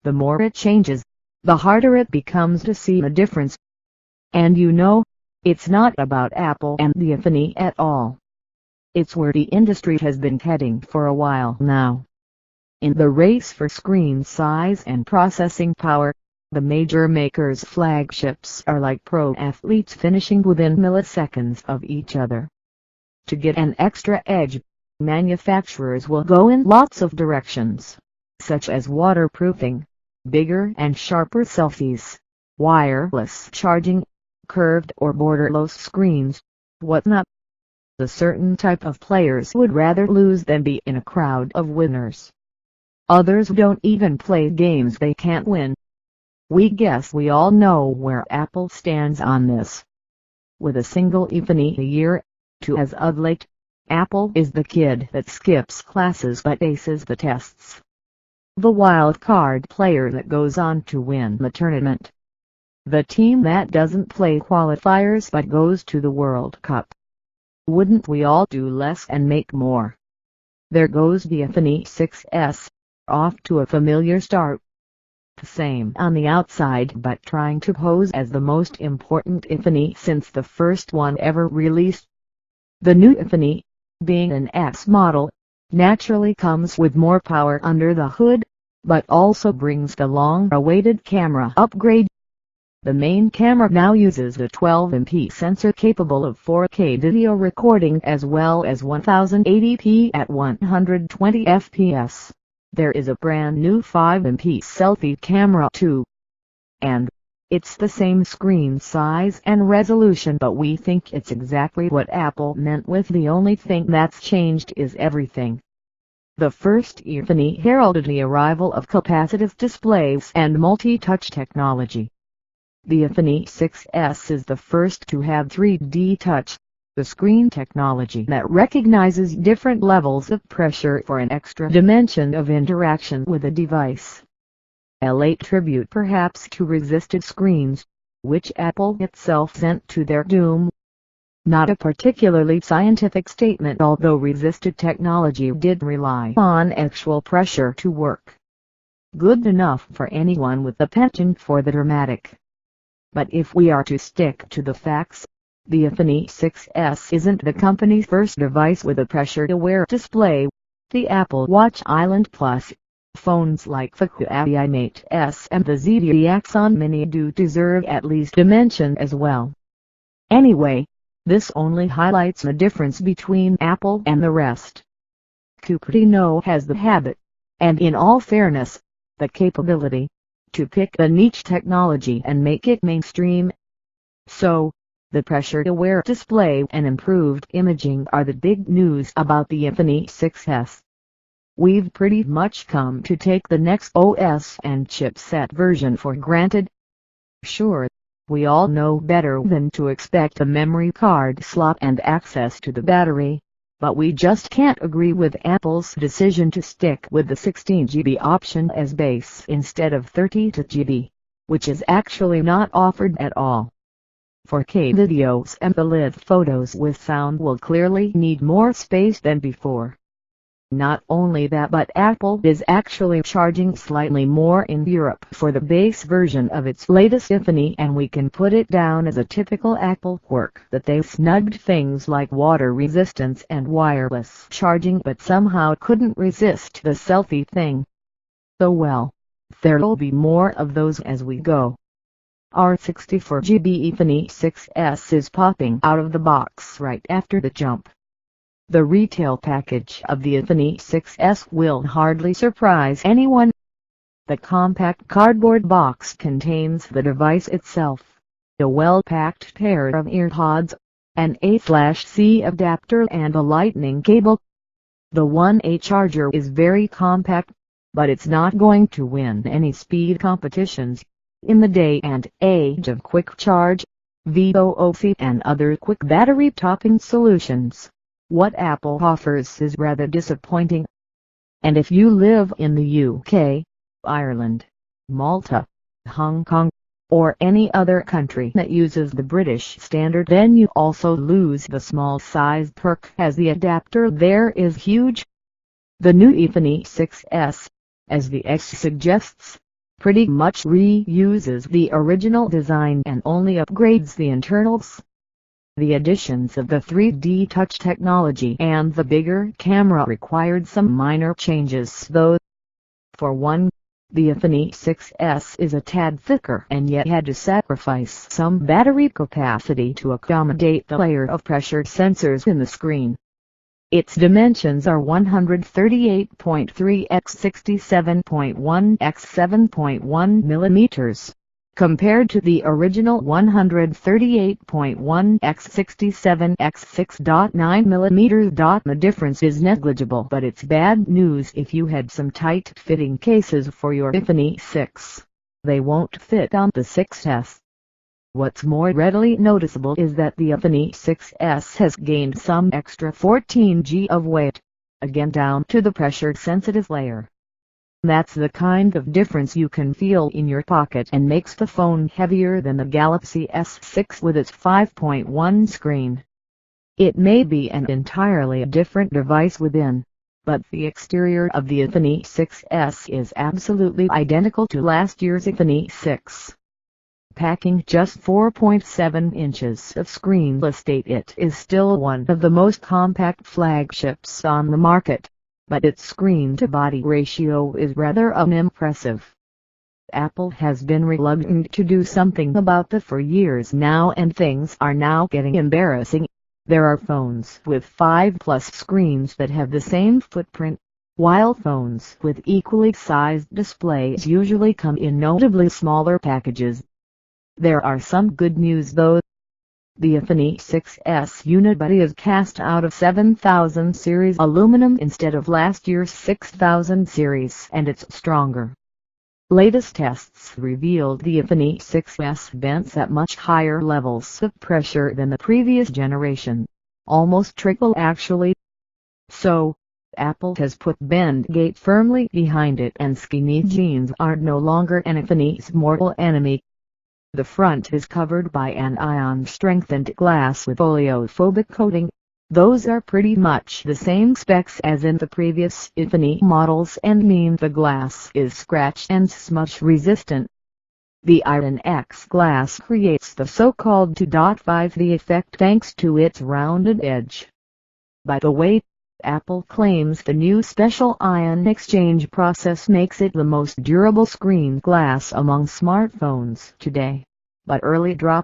the more it changes, the harder it becomes to see a difference. And it's not about Apple and the iPhone at all. It's where the industry has been heading for a while now. In the race for screen size and processing power, the major makers' flagships are like pro athletes finishing within milliseconds of each other. To get an extra edge, manufacturers will go in lots of directions, such as waterproofing, bigger and sharper selfies, wireless charging, curved or borderless screens, whatnot. A certain type of players would rather lose than be in a crowd of winners. Others don't even play games they can't win. We guess we all know where Apple stands on this. With a single iPhone a year, as of late, Apple is the kid that skips classes but aces the tests. The wild card player that goes on to win the tournament. The team that doesn't play qualifiers but goes to the World Cup. Wouldn't we all do less and make more? There goes the iPhone 6s, off to a familiar start. Same on the outside but trying to pose as the most important iPhone since the first one ever released. The new iPhone, being an S model, naturally comes with more power under the hood, but also brings the long-awaited camera upgrade. The main camera now uses a 12MP sensor capable of 4K video recording as well as 1080p at 120 fps. There is a brand new 5MP selfie camera too. And it's the same screen size and resolution, but we think it's exactly what Apple meant with the only thing that's changed is everything. The first iPhone heralded the arrival of capacitive displays and multi-touch technology. The iPhone 6s is the first to have 3D touch, the screen technology that recognizes different levels of pressure for an extra dimension of interaction with a device. A late tribute perhaps to resisted screens, which Apple itself sent to their doom. Not a particularly scientific statement, although resisted technology did rely on actual pressure to work. Good enough for anyone with a penchant for the dramatic. But if we are to stick to the facts, the iPhone 6s isn't the company's first device with a pressure-aware display. The Apple Watch Island Plus, phones like the Huawei Mate S and the ZTE Axon Mini do deserve at least a mention as well. Anyway, this only highlights the difference between Apple and the rest. Cupertino has the habit, and in all fairness, the capability, to pick a niche technology and make it mainstream. So, the pressure-aware display and improved imaging are the big news about the iPhone 6s. We've pretty much come to take the next OS and chipset version for granted. Sure, we all know better than to expect a memory card slot and access to the battery, but we just can't agree with Apple's decision to stick with the 16GB option as base instead of 32GB, which is actually not offered at all. 4K videos and live photos with sound will clearly need more space than before. Not only that, but Apple is actually charging slightly more in Europe for the base version of its latest iPhone, and we can put it down as a typical Apple quirk that they snugged things like water resistance and wireless charging but somehow couldn't resist the selfie thing. So well, there'll be more of those as we go. Our 64GB iPhone 6s is popping out of the box right after the jump. The retail package of the iPhone 6s will hardly surprise anyone. The compact cardboard box contains the device itself, a well-packed pair of earpods, an A/C adapter and a lightning cable. The 1A charger is very compact, but it's not going to win any speed competitions. In the day and age of quick charge, VOOC and other quick battery topping solutions, what Apple offers is rather disappointing. And if you live in the UK, Ireland, Malta, Hong Kong, or any other country that uses the British standard, then you also lose the small size perk, as the adapter there is huge. The new iPhone 6s, as the X suggests, pretty much reuses the original design and only upgrades the internals. The additions of the 3D touch technology and the bigger camera required some minor changes though. For one, the iPhone 6s is a tad thicker and yet had to sacrifice some battery capacity to accommodate the layer of pressure sensors in the screen. Its dimensions are 138.3 x 67.1 x 7.1 mm, compared to the original 138.1 x 67 x 6.9 mm. The difference is negligible, but it's bad news if you had some tight-fitting cases for your iPhone 6. They won't fit on the 6s. What's more readily noticeable is that the iPhone 6s has gained some extra 14 g of weight, again down to the pressure-sensitive layer. That's the kind of difference you can feel in your pocket and makes the phone heavier than the Galaxy S6 with its 5.1 screen. It may be an entirely different device within, but the exterior of the iPhone 6s is absolutely identical to last year's iPhone 6. Packing just 4.7 inches of screen estate, it is still one of the most compact flagships on the market, but its screen-to-body ratio is rather unimpressive. Apple has been reluctant to do something about that for years now, and things are now getting embarrassing. There are phones with 5+ screens that have the same footprint, while phones with equally sized displays usually come in notably smaller packages. There are some good news though. The iPhone 6s unibody is cast out of 7000 series aluminum instead of last year's 6000 series, and it's stronger. Latest tests revealed the iPhone 6s bends at much higher levels of pressure than the previous generation, almost triple actually. So, Apple has put Bendgate firmly behind it, and skinny jeans are no longer an iPhone's mortal enemy. The front is covered by an ion-strengthened glass with oleophobic coating. Those are pretty much the same specs as in the previous iPhone models and mean the glass is scratch and smudge resistant. The Iron X glass creates the so-called 2.5D effect thanks to its rounded edge. By the way, Apple claims the new special ion exchange process makes it the most durable screen glass among smartphones today, but early drop